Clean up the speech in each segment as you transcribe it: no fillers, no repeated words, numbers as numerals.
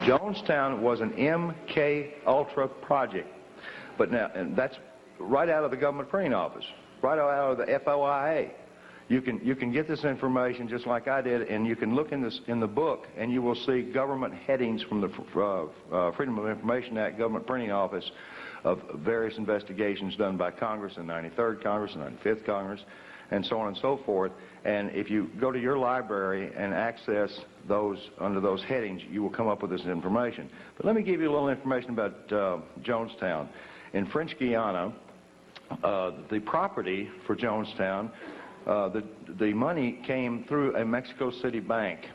Jonestown was an MK Ultra project, but now, and that's right out of the government printing office, right out of the FOIA. You can get this information just like I did, and you can look in the book, and you will see government headings from the Freedom of Information Act government printing office of various investigations done by Congress, the 93rd Congress, the 95th Congress, and so on and so forth. And if you go to your library and access those under those headings, you will come up with this information. But let me give you a little information about Jonestown. In French Guiana, the property for Jonestown, the money came through a Mexico City bank,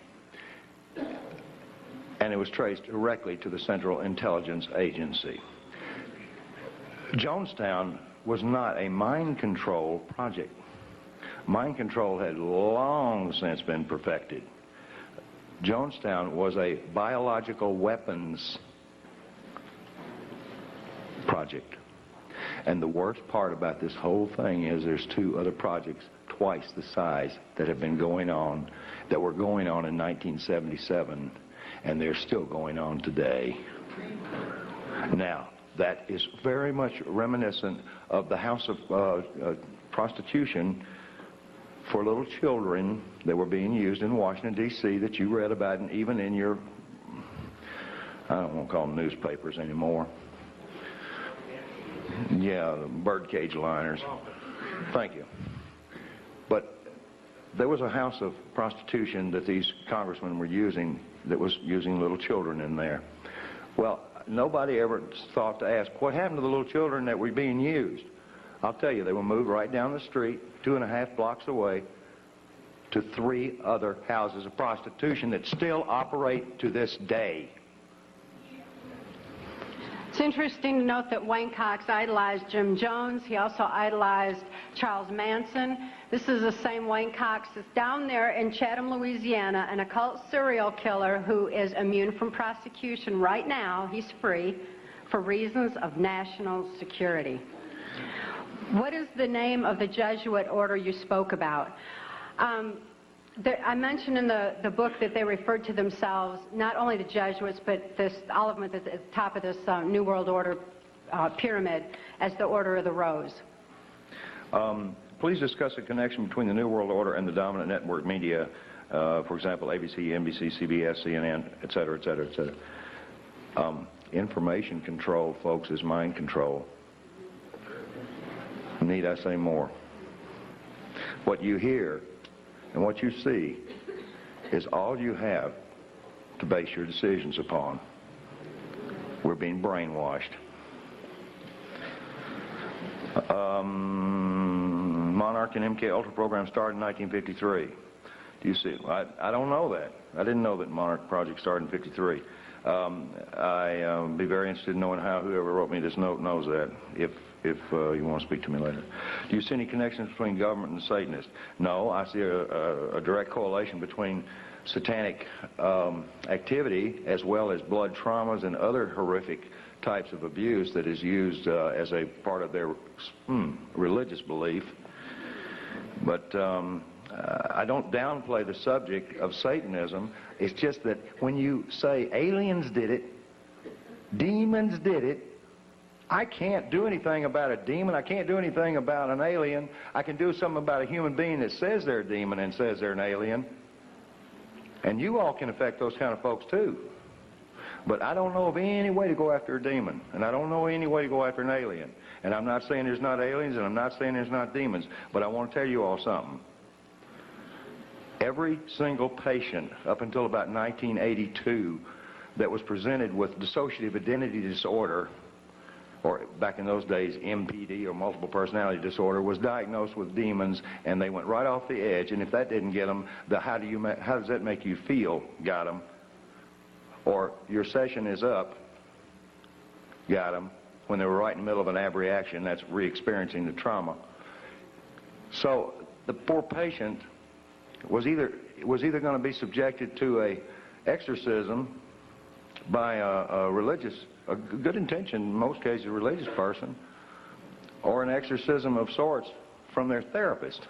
and it was traced directly to the Central Intelligence Agency. Jonestown was not a mind control project. Mind control had long since been perfected. Jonestown was a biological weapons project. And the worst part about this whole thing is there's two other projects twice the size that have been going on, that were going on in 1977, and they're still going on today. Now, that is very much reminiscent of the house of prostitution for little children that were being used in Washington, D.C. that you read about, and even in your, I don't want to call them newspapers anymore. Yeah, the birdcage liners. Thank you. But there was a house of prostitution that these congressmen were using that was using little children in there. Well, nobody ever thought to ask, what happened to the little children that were being used? I'll tell you, they were moved right down the street, 2.5 blocks away, to 3 other houses of prostitution that still operate to this day. It's interesting to note that Wayne Cox idolized Jim Jones. He also idolized Charles Manson. This is the same Wayne Cox that's down there in Chatham, Louisiana, an occult serial killer who is immune from prosecution right now. He's free for reasons of national security. What is the name of the Jesuit order you spoke about? I mentioned in the book that they referred to themselves, not only the Jesuits, but all of them at the top of this New World Order pyramid, as the Order of the Rose. Please discuss the connection between the New World Order and the dominant network media, for example, ABC, NBC, CBS, CNN, et cetera, et cetera, et cetera. Information control, folks, is mind control. Need I say more? What you hear and what you see is all you have to base your decisions upon. We're being brainwashed. Monarch and MK Ultra program started in 1953. Do you see it? I don't know that. I didn't know that Monarch project started in 53. I'd be very interested in knowing how whoever wrote me this note knows that, if you want to speak to me later. Do you see any connections between government and Satanists? No, I see a direct correlation between satanic activity as well as blood traumas and other horrific types of abuse that is used as a part of their religious belief. But I don't downplay the subject of Satanism. It's just that when you say aliens did it, demons did it, I can't do anything about a demon. I can't do anything about an alien. I can do something about a human being that says they're a demon and says they're an alien. And you all can affect those kind of folks too. But I don't know of any way to go after a demon. And I don't know any way to go after an alien. And I'm not saying there's not aliens, and I'm not saying there's not demons. But I want to tell you all something. Every single patient up until about 1982 that was presented with dissociative identity disorder, or back in those days, MPD, or multiple personality disorder, was diagnosed with demons, and they went right off the edge. And if that didn't get them, the how does that make you feel got them. Or your session is up got them when they were right in the middle of an abreaction. That's re-experiencing the trauma. So the poor patient was either going to be subjected to a exorcism by a good intention, in most cases, a religious person, or an exorcism of sorts from their therapist.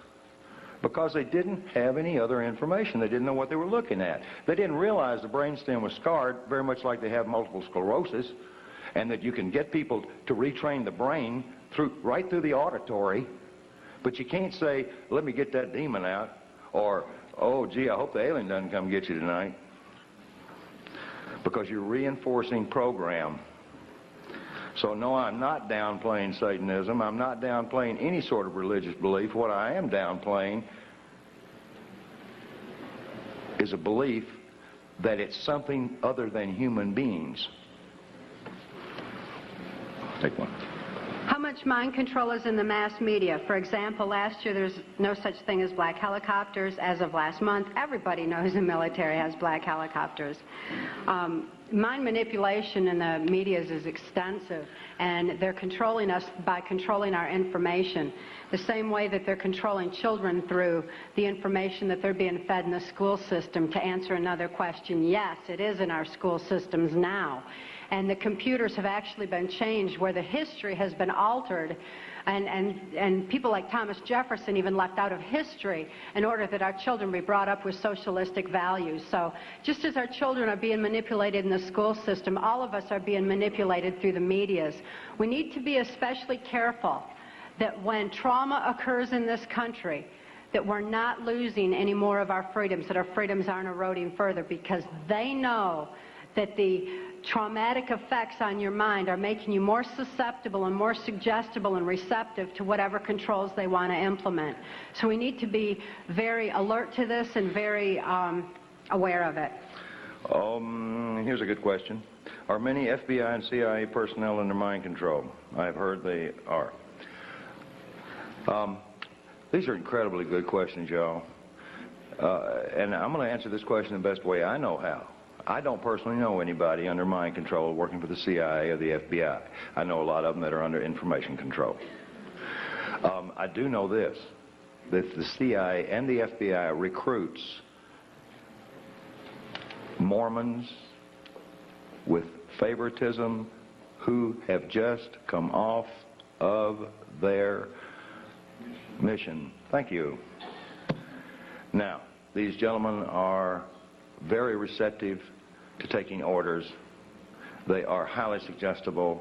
because they didn't have any other information. They didn't know what they were looking at. They didn't realize the brainstem was scarred, very much like they have multiple sclerosis, and that you can get people to retrain the brain right through the auditory, but you can't say, let me get that demon out, or, oh, gee, I hope the alien doesn't come get you tonight, because you're reinforcing program. So no, I'm not downplaying Satanism. I'm not downplaying any sort of religious belief. What I am downplaying is a belief that it's something other than human beings. Take one. How much mind control is in the mass media? For example, last year there's no such thing as black helicopters. As of last month, everybody knows the military has black helicopters. Mind manipulation in the media is extensive, and they're controlling us by controlling our information. The same way that they're controlling children through the information that they're being fed in the school system. To answer another question, yes, it is in our school systems now. And the computers have actually been changed where the history has been altered, and people like Thomas Jefferson even left out of history in order that our children be brought up with socialistic values. So just as our children are being manipulated in the school system, all of us are being manipulated through the medias. We need to be especially careful that when trauma occurs in this country, that we're not losing any more of our freedoms, that our freedoms aren't eroding further, because they know that the traumatic effects on your mind are making you more susceptible and more suggestible and receptive to whatever controls they want to implement. So we need to be very alert to this and very aware of it. Here's a good question. Are many FBI and CIA personnel under mind control? I've heard they are. These are incredibly good questions, y'all. And I'm going to answer this question the best way I know how. I don't personally know anybody under mind control working for the CIA or the FBI. I know a lot of them that are under information control. I do know this, that the CIA and the FBI recruits Mormons with favoritism who have just come off of their mission. Thank you. Now, these gentlemen are very receptive to taking orders. They are highly suggestible,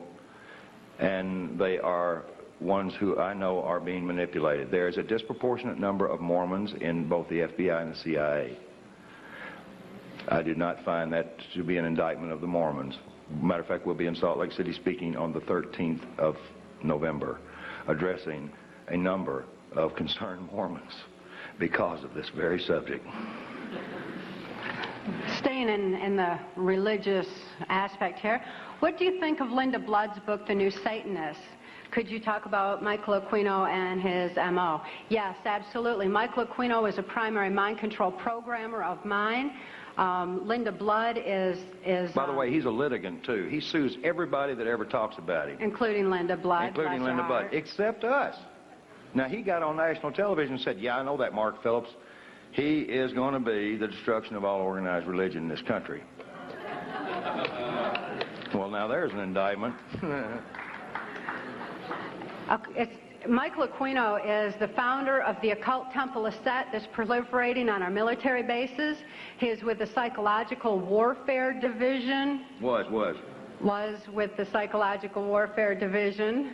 and they are ones who I know are being manipulated. There is a disproportionate number of Mormons in both the FBI and the CIA. I do not find that to be an indictment of the Mormons. Matter of fact, we'll be in Salt Lake City speaking on the 13th of November, addressing a number of concerned Mormons because of this very subject. Staying in the religious aspect here, what do you think of Linda Blood's book, The New Satanist? Could you talk about Michael Aquino and his MO? Yes, absolutely. Michael Aquino is a primary mind control programmer of mine. Linda Blood is by the way, he's a litigant too. He sues everybody that ever talks about him. Including Linda Blood. Including Linda Blood, except us. Now, he got on national television and said, yeah, I know that, Mark Phillips. He is going to be the destruction of all organized religion in this country. Well, now there's an indictment. Michael Aquino is the founder of the occult temple of Set that's proliferating on our military bases. He is with the Psychological Warfare Division. Was with the Psychological Warfare Division.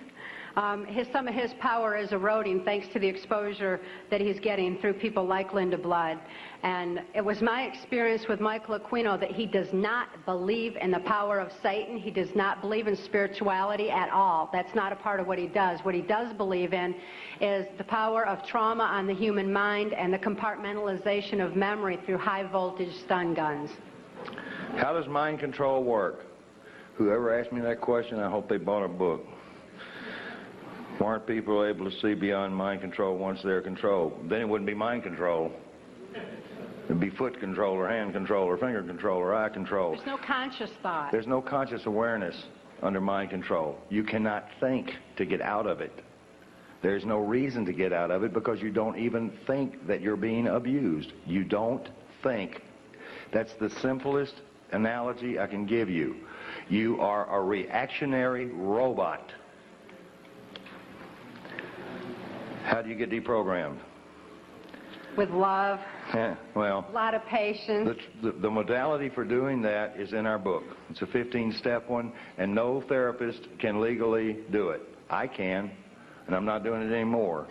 Some of his power is eroding thanks to the exposure that he's getting through people like Linda Blood. And it was my experience with Michael Aquino that he does not believe in the power of Satan. He does not believe in spirituality at all. That's not a part of what he does. What he does believe in is the power of trauma on the human mind and the compartmentalization of memory through high voltage stun guns. How does mind control work? Whoever asked me that question, I hope they bought a book. Aren't people able to see beyond mind control once they're controlled? Then it wouldn't be mind control. It'd be foot control or hand control or finger control or eye control. There's no conscious thought. There's no conscious awareness under mind control. You cannot think to get out of it. There's no reason to get out of it because you don't even think that you're being abused. You don't think. That's the simplest analogy I can give you. You are a reactionary robot. How do you get deprogrammed? with love, well, a lot of patience. the modality for doing that is in our book. It's a 15-step one, and no therapist can legally do it. I can, and I'm not doing it anymore.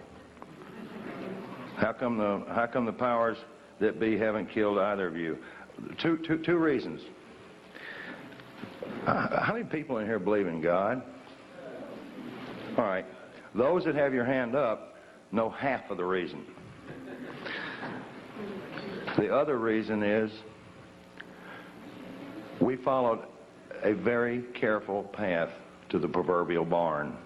How come the powers that be haven't killed either of you? Two reasons. How many people in here believe in God? All right. Those that have your hand up know half of the reason. The other reason is we followed a very careful path to the proverbial barn.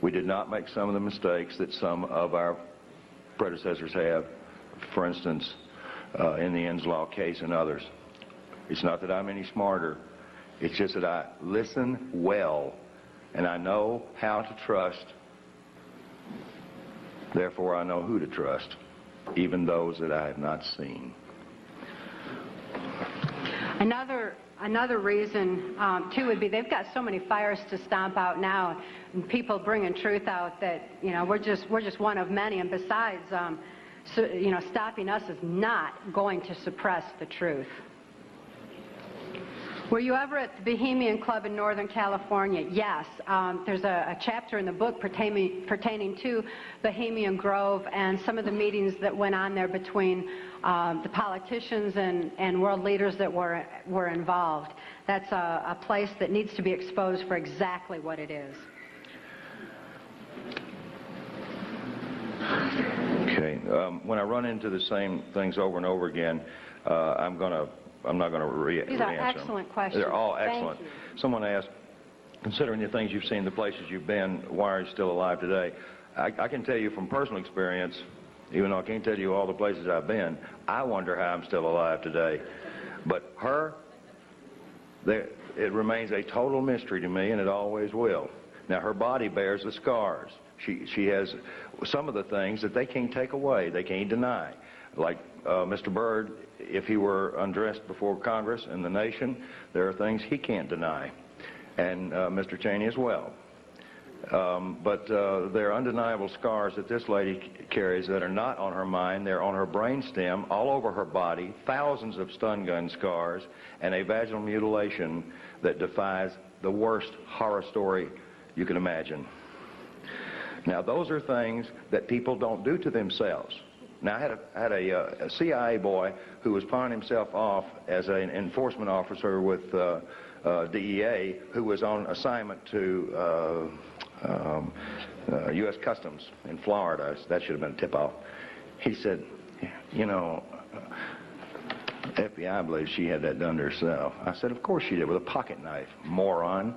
We did not make some of the mistakes that some of our predecessors have, for instance, in the Inslaw case and others. It's not that I'm any smarter. It's just that I listen well, and I know how to trust. Therefore, I know who to trust, even those that I have not seen. Another reason, too, would be they've got so many fires to stomp out now, and people bringing truth out that, you know, we're just one of many, and besides, you know, stopping us is not going to suppress the truth. Were you ever at the Bohemian Club in Northern California? Yes. There's a chapter in the book pertaining to Bohemian Grove and some of the meetings that went on there between the politicians and world leaders that were involved. That's a place that needs to be exposed for exactly what it is. Okay. When I run into the same things over and over again, I'm not going to re-answer These are excellent questions. They're all excellent. Thank you. Someone asked, considering the things you've seen, the places you've been, why are you still alive today? I can tell you from personal experience, even though I can't tell you all the places I've been, I wonder how I'm still alive today. But it remains a total mystery to me, and it always will. Now, her body bears the scars. She has some of the things that they can't take away, they can't deny. Like Mr. Byrd, if he were undressed before Congress and the nation, there are things he can't deny, and Mr. Cheney as well. But there are undeniable scars that this lady carries that are not on her mind. They're on her brainstem, all over her body, thousands of stun gun scars, and a vaginal mutilation that defies the worst horror story you can imagine. Now, those are things that people don't do to themselves. Now, I had a CIA boy who was pawning himself off as an enforcement officer with DEA, who was on assignment to U.S. Customs in Florida. That should have been a tip-off. He said, you know, FBI believes she had that done to herself. I said, of course she did, with a pocket knife, moron.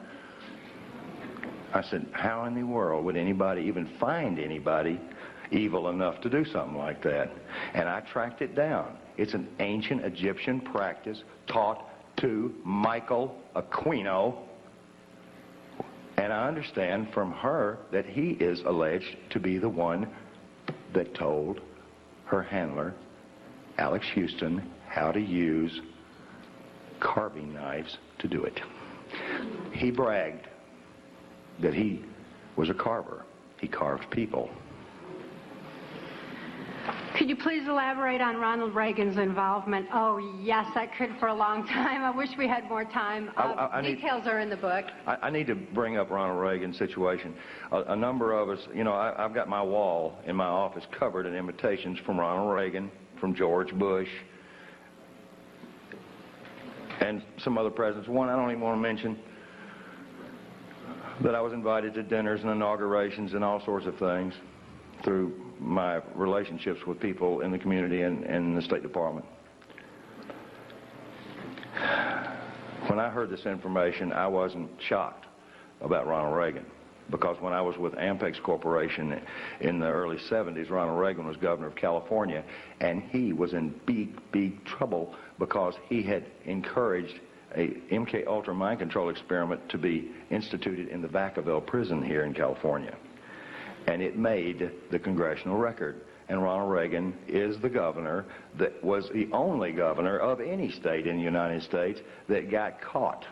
I said, how in the world would anybody even find anybody evil enough to do something like that? And I tracked it down. It's an ancient Egyptian practice taught to Michael Aquino. And I understand from her that he is alleged to be the one that told her handler, Alex Houston, how to use carving knives to do it. He bragged that he was a carver. He carved people. Could you please elaborate on Ronald Reagan's involvement? Oh, yes, I could for a long time. I wish we had more time. Details are in the book. I need to bring up Ronald Reagan's situation. A number of us, you know, I've got my wall in my office covered in invitations from Ronald Reagan, from George Bush, and some other presidents. One I don't even want to mention, that I was invited to dinners and inaugurations and all sorts of things through my relationships with people in the community and in the State Department. When I heard this information, I wasn't shocked about Ronald Reagan, because when I was with Ampex Corporation in the early 70s, Ronald Reagan was governor of California, and he was in big trouble because he had encouraged a MK Ultra mind control experiment to be instituted in the Vacaville prison here in California. And it made the congressional record. And Ronald Reagan is the governor that was the only governor of any state in the United States that got caught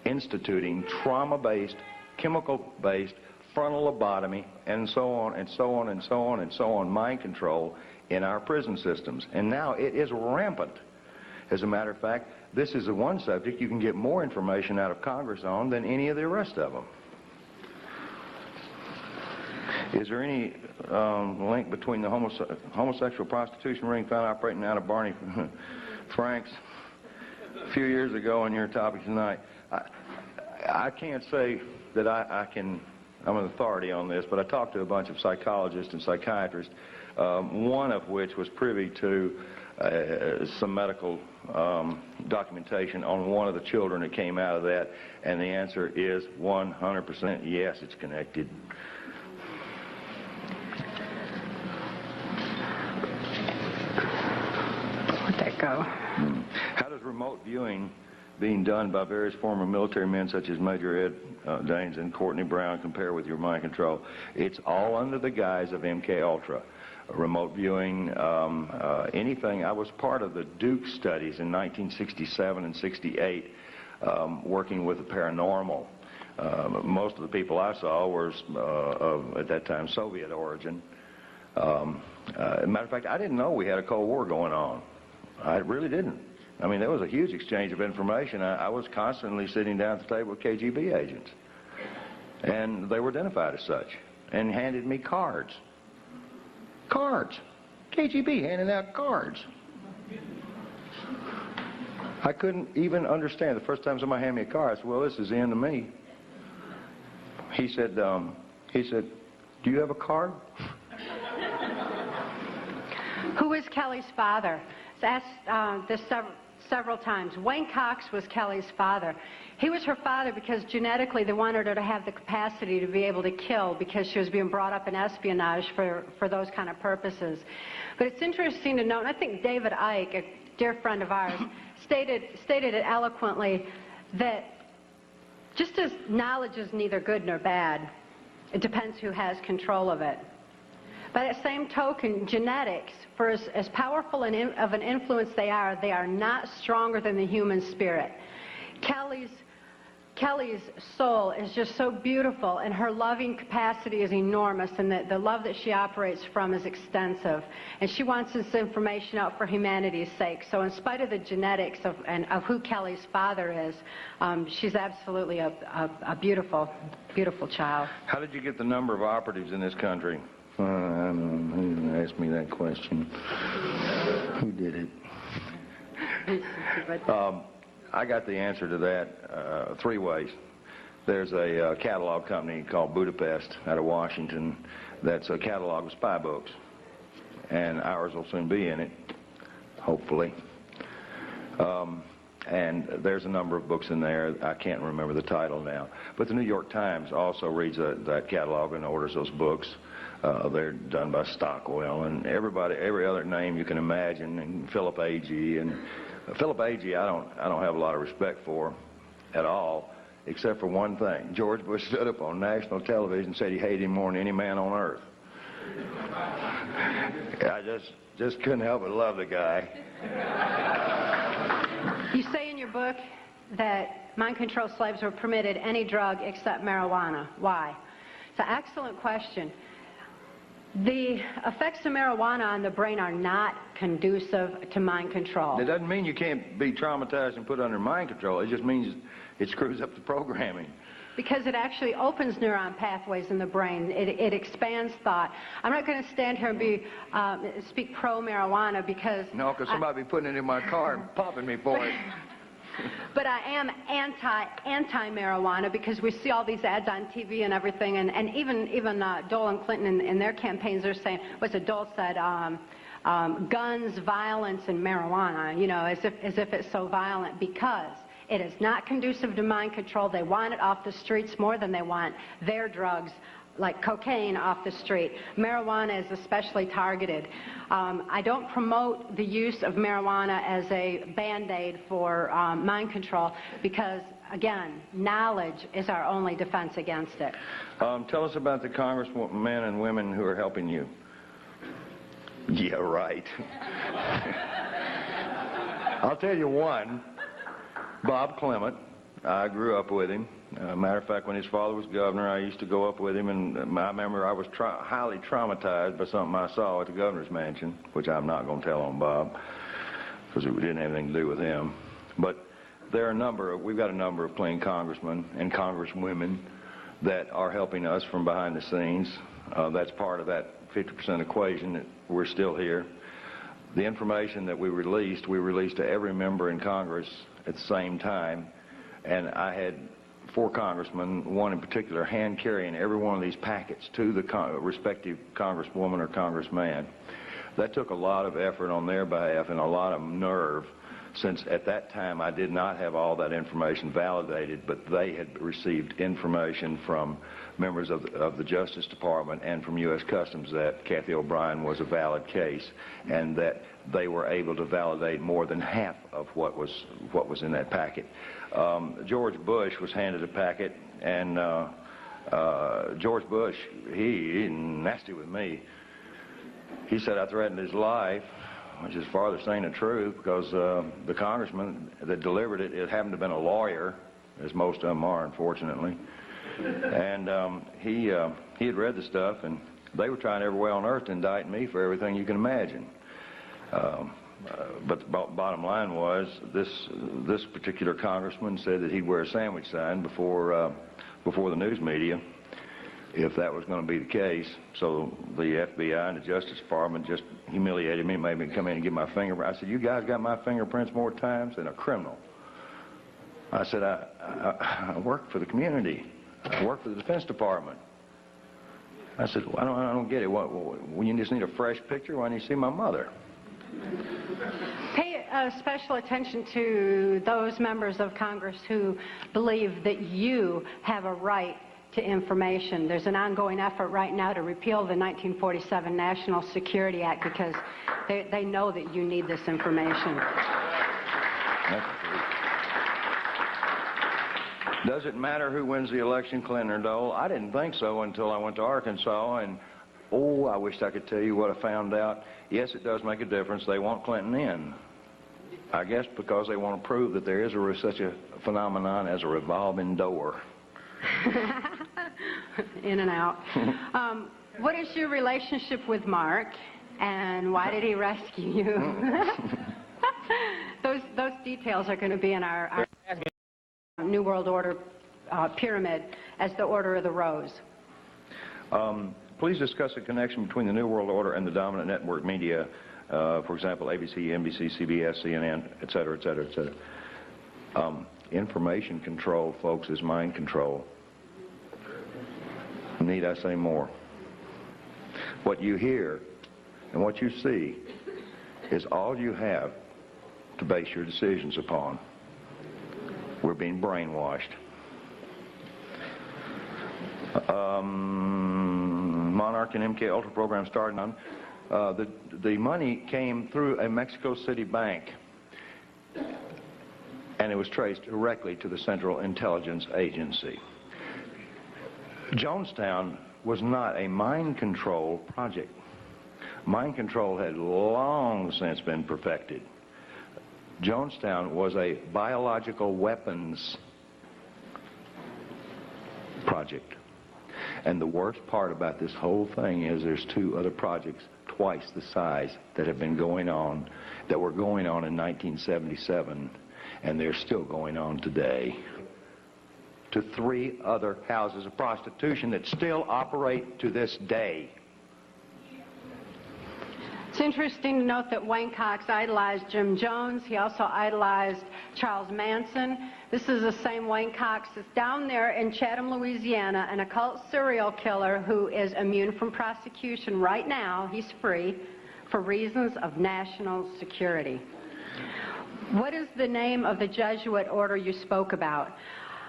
instituting trauma-based, chemical-based frontal lobotomy and so on and so on and so on and so on mind control in our prison systems, and now it is rampant. As a matter of fact, this is the one subject you can get more information out of Congress on than any of the rest of them. Is there any link between the homosexual prostitution ring found operating out of Barney Frank's a few years ago on your topic tonight? I can't say that I'm an authority on this, but I talked to a bunch of psychologists and psychiatrists, one of which was privy to some medical documentation on one of the children that came out of that, and the answer is 100% yes, it's connected. Where'd that go? How does remote viewing being done by various former military men such as Major Ed Daines and Courtney Brown compare with your mind control? It's all under the guise of MK Ultra. Remote viewing, anything. I was part of the Duke studies in 1967 and 68, working with the paranormal. Most of the people I saw were of, at that time, Soviet origin. As a matter of fact, I didn't know we had a Cold War going on. I really didn't. I mean, there was a huge exchange of information. I was constantly sitting down at the table with KGB agents, and they were identified as such, and handed me cards. Cards. KGB handing out cards. I couldn't even understand. The first time somebody handed me a card, I said, well, this is the end of me. He said, do you have a card? Who is Kelly's father? It's asked this several times. Wayne Cox was Kelly's father. He was her father because genetically they wanted her to have the capacity to be able to kill because she was being brought up in espionage for those kind of purposes. But it's interesting to note, and I think David Icke, a dear friend of ours, stated it eloquently, that just as knowledge is neither good nor bad, it depends who has control of it. By that same token, genetics, for as powerful of an influence they are not stronger than the human spirit. Kelly's soul is just so beautiful, and her loving capacity is enormous, and the love that she operates from is extensive. And she wants this information out for humanity's sake. So in spite of the genetics of who Kelly's father is, she's absolutely a beautiful, beautiful child. How did you get the number of operatives in this country? I don't know. Who asked me that question? Who did it? I got the answer to that three ways. There's a catalog company called Budapest out of Washington that's a catalog of spy books, and ours will soon be in it, hopefully. And there's a number of books in there. I can't remember the title now. But the New York Times also reads that catalog and orders those books. They're done by Stockwell and every other name you can imagine, and Philip Agee. And Philip Agee, I don't have a lot of respect for at all, except for one thing. George Bush stood up on national television and said he hated him more than any man on earth. I just couldn't help but love the guy. You say in your book that mind-controlled slaves were permitted any drug except marijuana. Why? It's an excellent question. The effects of marijuana on the brain are not conducive to mind control. It doesn't mean you can't be traumatized and put under mind control. It just means it screws up the programming. Because it actually opens neuron pathways in the brain. It expands thought. I'm not going to stand here and speak pro-marijuana because... No, because somebody be putting it in my car and popping me for it. But I am anti-marijuana because we see all these ads on TV and everything, and even Dole and Clinton in their campaigns are saying, what's it, Dole said, guns, violence, and marijuana, you know, as if it's so violent, because it is not conducive to mind control. They want it off the streets more than they want their drugs, like cocaine, off the street. Marijuana is especially targeted. I don't promote the use of marijuana as a Band-Aid for mind control because, again, knowledge is our only defense against it. Tell us about the congressmen and women who are helping you. Yeah, right. I'll tell you one, Bob Clement, I grew up with him. Matter of fact, when his father was governor, I used to go up with him, and I remember I was highly traumatized by something I saw at the governor's mansion, which I'm not going to tell on Bob, because it didn't have anything to do with him. But there are we've got a number of clean congressmen and congresswomen that are helping us from behind the scenes. That's part of that 50% equation that we're still here. The information that we released to every member in Congress at the same time, and I had 4 congressmen, one in particular, hand carrying every one of these packets to the respective congresswoman or congressman. That took a lot of effort on their behalf and a lot of nerve, since at that time I did not have all that information validated, but they had received information from members of the Justice Department and from U.S. Customs that Cathy Obrien was a valid case, and that they were able to validate more than half of what was in that packet. George Bush was handed a packet, and George Bush, he nasty with me. He said I threatened his life, which is farther saying the truth, because the congressman that delivered it, it happened to have been a lawyer, as most of them are, unfortunately. And he had read the stuff, and they were trying every way on earth to indict me for everything you can imagine. But the bottom line was, this particular congressman said that he'd wear a sandwich sign before the news media if that was going to be the case. So the FBI and the Justice Department just humiliated me, made me come in and get my fingerprint. I said, "You guys got my fingerprints more times than a criminal." I said, I work for the community. I work for the Defense Department. I said, well, I don't get it. When you just need a fresh picture, why don't you see my mother? Pay special attention to those members of Congress who believe that you have a right to information. There's an ongoing effort right now to repeal the 1947 National Security Act because they know that you need this information. Does it matter who wins the election, Clinton or Dole? I didn't think so until I went to Arkansas, and oh, I wish I could tell you what I found out. Yes, it does make a difference. They want Clinton in. I guess because they want to prove that there is such a phenomenon as a revolving door. In and out. What is your relationship with Mark, and why did he rescue you? Those details are going to be in our New World Order pyramid as the Order of the Rose. Please discuss the connection between the New World Order and the dominant network media, for example, ABC, NBC, CBS, CNN, et cetera, et cetera, et cetera. Information control, folks, is mind control. Need I say more? What you hear and what you see is all you have to base your decisions upon. We're being brainwashed. Monarch and MK Ultra program started on. The money came through a Mexico City bank, and it was traced directly to the Central Intelligence Agency. Jonestown was not a mind control project. Mind control had long since been perfected. Jonestown was a biological weapons project. And the worst part about this whole thing is there's 2 other projects twice the size that have been going on, that were going on in 1977, and they're still going on today. To 3 other houses of prostitution that still operate to this day. It's interesting to note that Wayne Cox idolized Jim Jones. He also idolized Charles Manson. This is the same Wayne Cox that's down there in Chatham, Louisiana, an occult serial killer who is immune from prosecution right now. He's free for reasons of national security. What is the name of the Jesuit order you spoke about?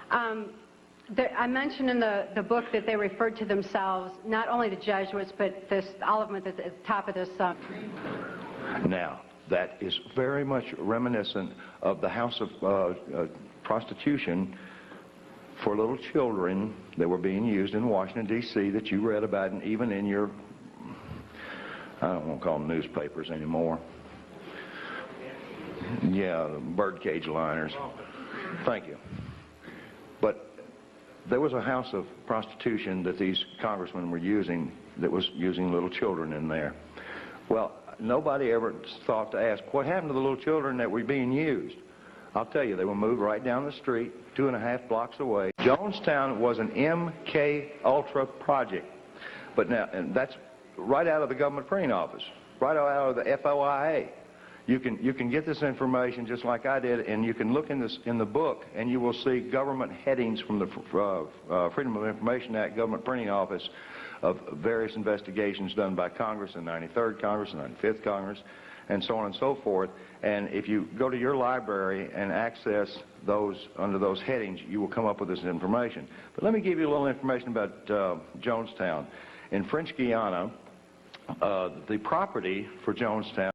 I mentioned in the book that they referred to themselves, not only the Jesuits, but all of them at the top of this. Now, that is very much reminiscent of the house of prostitution for little children that were being used in Washington, D.C. that you read about, and even in your, I don't want to call them newspapers anymore. Yeah, the birdcage liners. Thank you. But there was a house of prostitution that these congressmen were using that was using little children in there. Well, nobody ever thought to ask, what happened to the little children that were being used? I'll tell you, they were moved right down the street, 2.5 blocks away. Jonestown was an MK Ultra project. But now, and that's right out of the government printing office, right out of the FOIA. You can get this information just like I did, and you can look in the book, and you will see government headings from the Freedom of Information Act government printing office of various investigations done by Congress, the 93rd Congress, the 95th Congress, and so on and so forth. And if you go to your library and access those under those headings, you will come up with this information. But let me give you a little information about Jonestown. In French Guiana, the property for Jonestown